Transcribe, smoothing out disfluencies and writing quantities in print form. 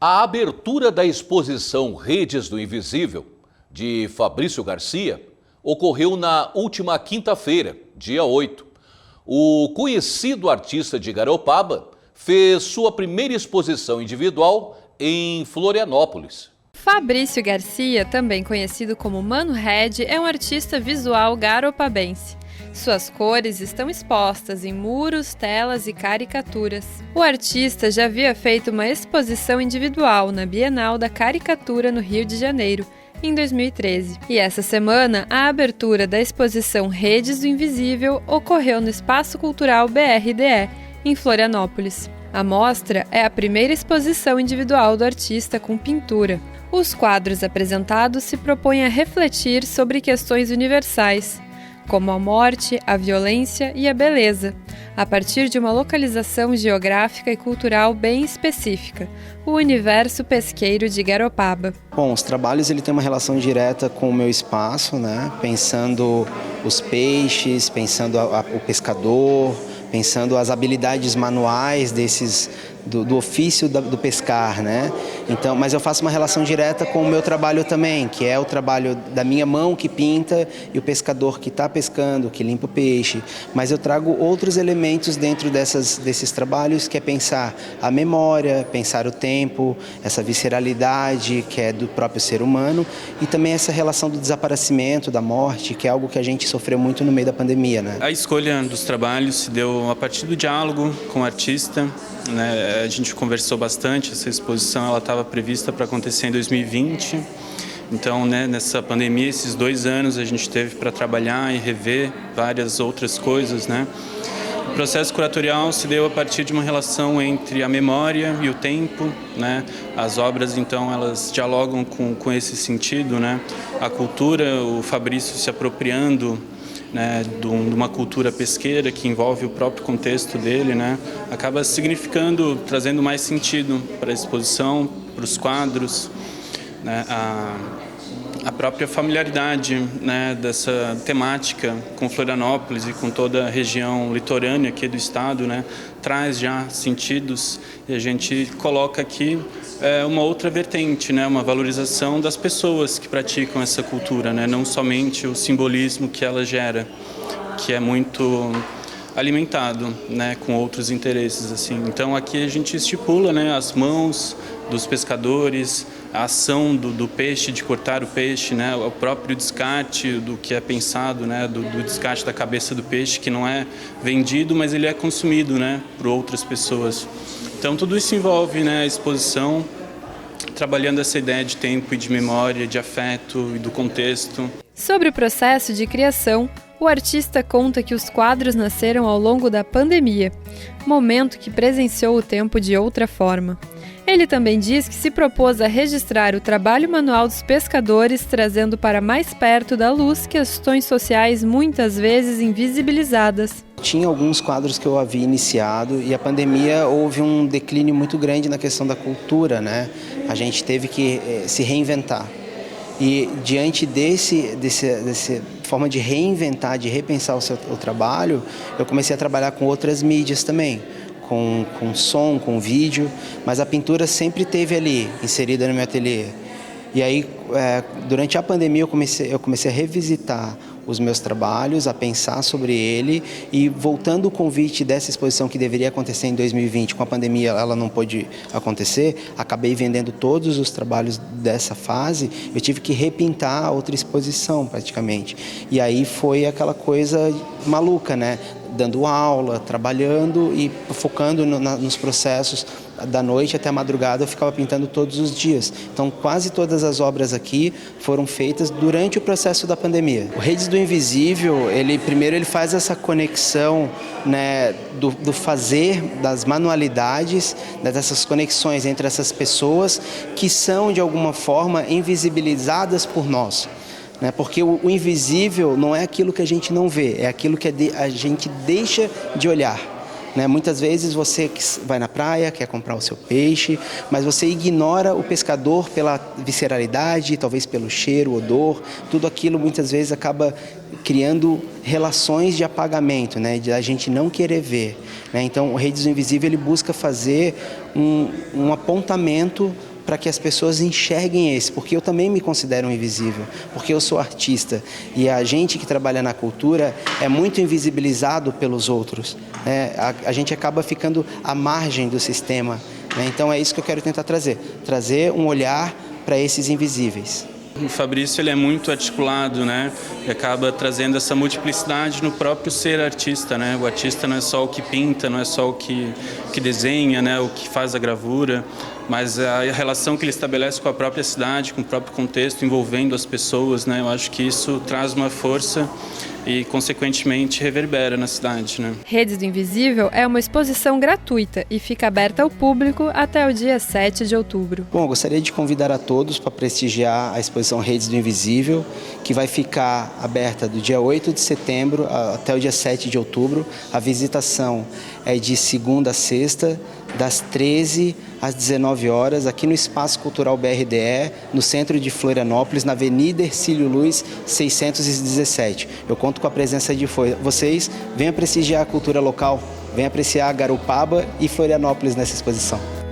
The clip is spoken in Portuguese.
A abertura da exposição Redes do Invisível, de Fabrício Garcia, ocorreu na última quinta-feira, dia 8. O conhecido artista de Garopaba fez sua primeira exposição individual em Florianópolis. Fabrício Garcia, também conhecido como Mano Red, é um artista visual garopabense. Suas cores estão expostas em muros, telas e caricaturas. O artista já havia feito uma exposição individual na Bienal da Caricatura no Rio de Janeiro, em 2013. E essa semana, a abertura da exposição Redes do Invisível ocorreu no Espaço Cultural BRDE, em Florianópolis. A mostra é a primeira exposição individual do artista com pintura. Os quadros apresentados se propõem a refletir sobre questões universais, como a morte, a violência e a beleza, a partir de uma localização geográfica e cultural bem específica, o universo pesqueiro de Garopaba. Bom, os trabalhos têm uma relação direta com o meu espaço, né? Pensando os peixes, pensando o pescador, pensando as habilidades manuais do ofício do pescar, né? Então, mas eu faço uma relação direta com o meu trabalho também, que é o trabalho da minha mão que pinta e o pescador que está pescando, que limpa o peixe. Mas eu trago outros elementos dentro desses trabalhos, que é pensar a memória, pensar o tempo, essa visceralidade que é do próprio ser humano e também essa relação do desaparecimento, da morte, que é algo que a gente sofreu muito no meio da pandemia, né? A escolha dos trabalhos se deu a partir do diálogo com o artista, né? A gente conversou bastante, essa exposição ela estava prevista para acontecer em 2020, então, né, nessa pandemia, esses 2 anos a gente teve para trabalhar e rever várias outras coisas, né? O processo curatorial se deu a partir de uma relação entre a memória e o tempo, né? As obras, então, elas dialogam com esse sentido, né? A cultura, o Fabrício se apropriando, né, de uma cultura pesqueira que envolve o próprio contexto dele, né, acaba significando, trazendo mais sentido para a exposição, para os quadros, né, a própria familiaridade, né, dessa temática com Florianópolis e com toda a região litorânea aqui do estado, né, traz já sentidos e a gente coloca aqui uma outra vertente, né, uma valorização das pessoas que praticam essa cultura, né, não somente o simbolismo que ela gera, que é muito alimentado, né, com outros interesses, assim. Então aqui a gente estipula, né, as mãos dos pescadores, a ação do peixe, de cortar o peixe, né, o próprio descarte do que é pensado, né, do descarte da cabeça do peixe, que não é vendido, mas ele é consumido, né, por outras pessoas. Então tudo isso envolve, né, a exposição, trabalhando essa ideia de tempo e de memória, de afeto e do contexto. Sobre o processo de criação, o artista conta que os quadros nasceram ao longo da pandemia, momento que presenciou o tempo de outra forma. Ele também diz que se propôs a registrar o trabalho manual dos pescadores, trazendo para mais perto da luz questões sociais muitas vezes invisibilizadas. Tinha alguns quadros que eu havia iniciado e a pandemia houve um declínio muito grande na questão da cultura, né? A gente teve que se reinventar. E diante dessa forma de reinventar, de repensar o trabalho, eu comecei a trabalhar com outras mídias também, com som, com vídeo, mas a pintura sempre esteve ali, inserida no meu ateliê. E aí, durante a pandemia, eu comecei a revisitar os meus trabalhos, a pensar sobre ele e voltando o convite dessa exposição que deveria acontecer em 2020, com a pandemia ela não pôde acontecer, acabei vendendo todos os trabalhos dessa fase, eu tive que repintar outra exposição praticamente. E aí foi aquela coisa maluca, né? Dando aula, trabalhando e focando nos processos da noite até a madrugada, eu ficava pintando todos os dias. Então, quase todas as obras aqui foram feitas durante o processo da pandemia. O Redes do Invisível, primeiro ele faz essa conexão, né, do fazer, das manualidades, né, dessas conexões entre essas pessoas que são, de alguma forma, invisibilizadas por nós. Porque o invisível não é aquilo que a gente não vê, é aquilo que a gente deixa de olhar. Muitas vezes você vai na praia, quer comprar o seu peixe, mas você ignora o pescador pela visceralidade, talvez pelo cheiro, odor, tudo aquilo muitas vezes acaba criando relações de apagamento, de a gente não querer ver. Então o Redes do Invisível ele busca fazer um apontamento para que as pessoas enxerguem esse, porque eu também me considero um invisível, porque eu sou artista e a gente que trabalha na cultura é muito invisibilizado pelos outros, né? A gente acaba ficando à margem do sistema, né? Então é isso que eu quero tentar trazer um olhar para esses invisíveis. O Fabrício ele é muito articulado, né? E acaba trazendo essa multiplicidade no próprio ser artista, né? O artista não é só o que pinta, não é só o que desenha, né? O que faz a gravura, mas a relação que ele estabelece com a própria cidade, com o próprio contexto, envolvendo as pessoas, né? Eu acho que isso traz uma força e, consequentemente, reverbera na cidade, né? Redes do Invisível é uma exposição gratuita e fica aberta ao público até o dia 7 de outubro. Bom, eu gostaria de convidar a todos para prestigiar a exposição Redes do Invisível, que vai ficar aberta do dia 8 de setembro até o dia 7 de outubro. A visitação é de segunda a sexta, das 13 às 19 horas, aqui no Espaço Cultural BRDE, no centro de Florianópolis, na Avenida Hercílio Luz, 617. Eu conto com a presença de vocês. Venham prestigiar a cultura local, venham apreciar Garopaba e Florianópolis nessa exposição.